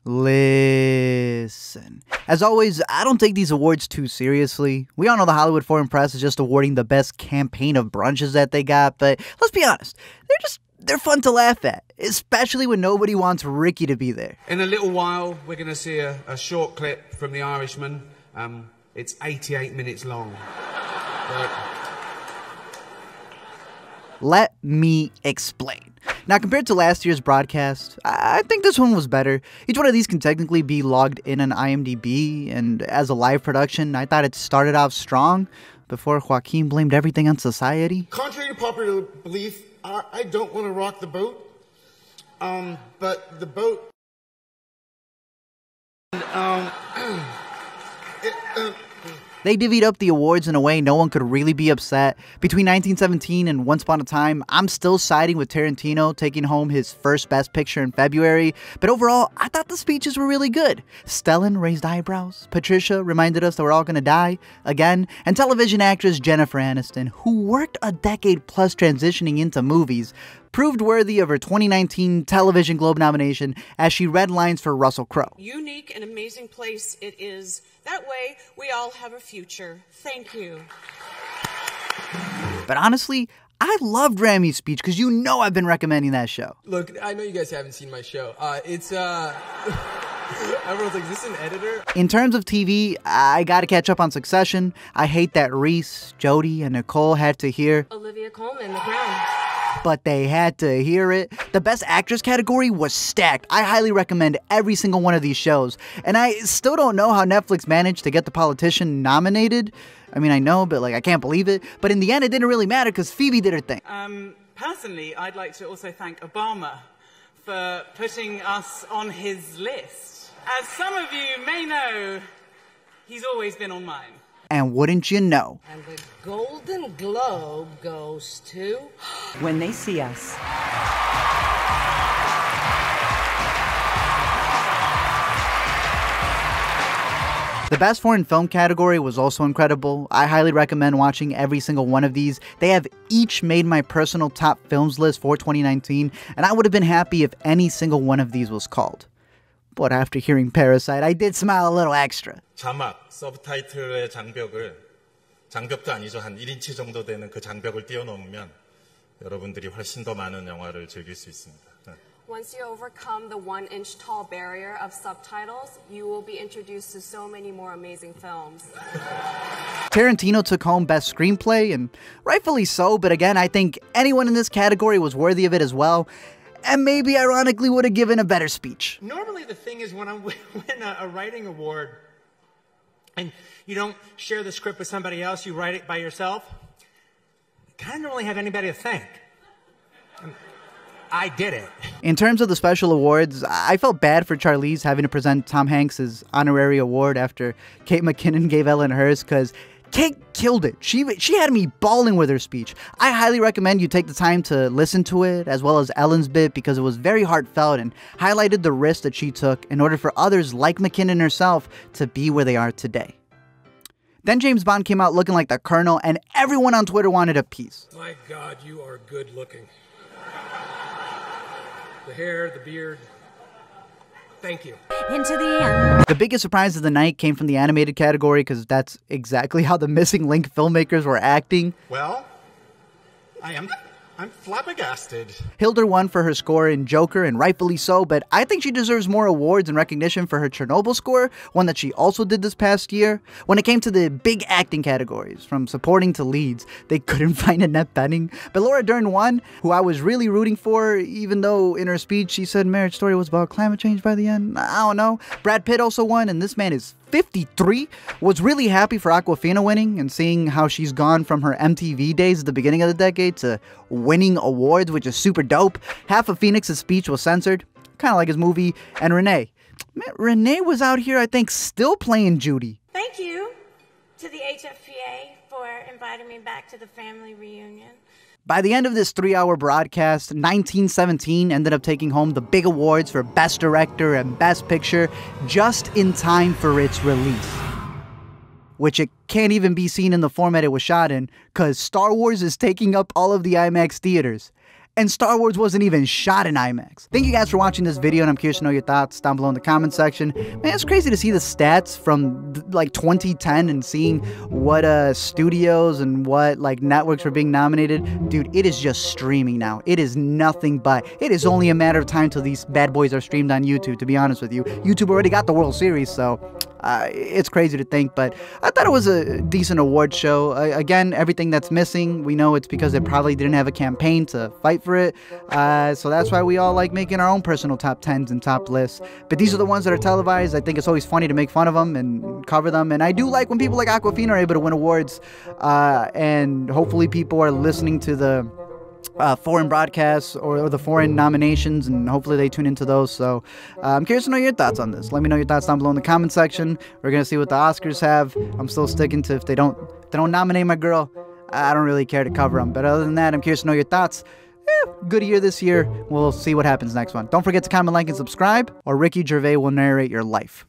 Listen. As always, I don't take these awards too seriously. We all know the Hollywood Foreign Press is just awarding the best campaign of brunches that they got, but let's be honest, they're fun to laugh at, especially when nobody wants Ricky to be there. In a little while, we're going to see a short clip from The Irishman. It's 88 minutes long. Let me explain. Now, compared to last year's broadcast, I think this one was better. Each one of these can technically be logged in on IMDb, and as a live production, I thought it started off strong before Joaquin blamed everything on society. Contrary to popular belief, I don't want to rock the boat, but the boat... They divvied up the awards in a way no one could really be upset. Between 1917 and Once Upon a Time, I'm still siding with Tarantino taking home his first Best Picture in February, but overall, I thought the speeches were really good. Stellan raised eyebrows, Patricia reminded us that we're all gonna die, again, and television actress Jennifer Aniston, who worked a decade plus transitioning into movies, proved worthy of her 2019 Television Globe nomination as she read lines for Russell Crowe. Unique and amazing place it is. That way, we all have a future. Thank you. But honestly, I loved Ramy's speech because you know I've been recommending that show. Look, I know you guys haven't seen my show. Everyone's like, is this an editor? In terms of TV, I gotta catch up on Succession. I hate that Reese, Jody, and Nicole had to hear Olivia Coleman, The Crown. But they had to hear it. The Best Actress category was stacked. I highly recommend every single one of these shows. And I still don't know how Netflix managed to get The Politician nominated. I mean, I know, but I can't believe it. But in the end, it didn't really matter because Phoebe did her thing. Personally, I'd like to also thank Obama for putting us on his list. As some of you may know, he's always been on mine. And wouldn't you know? And the Golden Globe goes to... When They See Us. The Best Foreign Film category was also incredible. I highly recommend watching every single one of these. They have each made my personal top films list for 2019, and I would have been happy if any single one of these was called. But after hearing Parasite, I did smile a little extra. 자막, 서브타이틀의 장벽도 아니죠. 한 1인치 정도 되는 그 장벽을 뛰어넘으면 여러분들이 훨씬 더 많은 영화를 즐길 수 있습니다. Once you overcome the 1-inch tall barrier of subtitles, you will be introduced to so many more amazing films. Tarantino took home Best Screenplay, and rightfully so, but again, I think anyone in this category was worthy of it as well. And maybe ironically would have given a better speech. Normally the thing is when I win a writing award and you don't share the script with somebody else, you write it by yourself, you kind of don't really have anybody to thank. I did it. In terms of the special awards, I felt bad for Charlize having to present Tom Hanks' honorary award after Kate McKinnon gave Ellen hers, because Kate killed it. She had me bawling with her speech. I highly recommend you take the time to listen to it, as well as Ellen's bit, because it was very heartfelt and highlighted the risk that she took in order for others like McKinnon herself to be where they are today. Then James Bond came out looking like the Colonel, and everyone on Twitter wanted a piece. My God, you are good looking. The hair, the beard. Thank you. Into the end. The biggest surprise of the night came from the animated category, because that's exactly how the Missing Link filmmakers were acting. Well, I'm flabbergasted. Hildur won for her score in Joker, and rightfully so, but I think she deserves more awards and recognition for her Chernobyl score, one that she also did this past year. When it came to the big acting categories, from supporting to leads, they couldn't find Annette Bening, but Laura Dern won, who I was really rooting for, even though in her speech she said Marriage Story was about climate change by the end. I don't know. Brad Pitt also won, and this man is 53. Was really happy for Awkwafina winning and seeing how she's gone from her MTV days at the beginning of the decade to winning awards, which is super dope. Half of Phoenix's speech was censored, kind of like his movie. And ReNee. Man, ReNee was out here, I think, still playing Judy. Thank you to the HFPA for inviting me back to the family reunion. By the end of this 3-hour broadcast, 1917 ended up taking home the big awards for Best Director and Best Picture just in time for its release. Which it can't even be seen in the format it was shot in, because Star Wars is taking up all of the IMAX theaters. and Star Wars wasn't even shot in IMAX. Thank you guys for watching this video, and I'm curious to know your thoughts down below in the comment section. Man, it's crazy to see the stats from like 2010 and seeing what studios and what like networks were being nominated. Dude, it is just streaming now. It is nothing but. It is only a matter of time till these bad boys are streamed on YouTube, to be honest with you. YouTube already got the World Series, so it's crazy to think, but I thought it was a decent award show. Again, everything that's missing, we know it's because it probably didn't have a campaign to fight for it, so that's why we all like making our own personal top 10s and top lists. But these are the ones that are televised. I think it's always funny to make fun of them and cover them, and I do like when people like Awkwafina are able to win awards, and hopefully people are listening to the foreign broadcasts or the foreign nominations, and hopefully they tune into those. So I'm curious to know your thoughts on this. Let me know your thoughts down below in the comment section. We're gonna see what the Oscars have. I'm still sticking to if they don't nominate my girl, I don't really care to cover them. But other than that, I'm curious to know your thoughts. Good year this year. We'll see what happens next one. Don't forget to comment, like, and subscribe, or Ricky Gervais will narrate your life.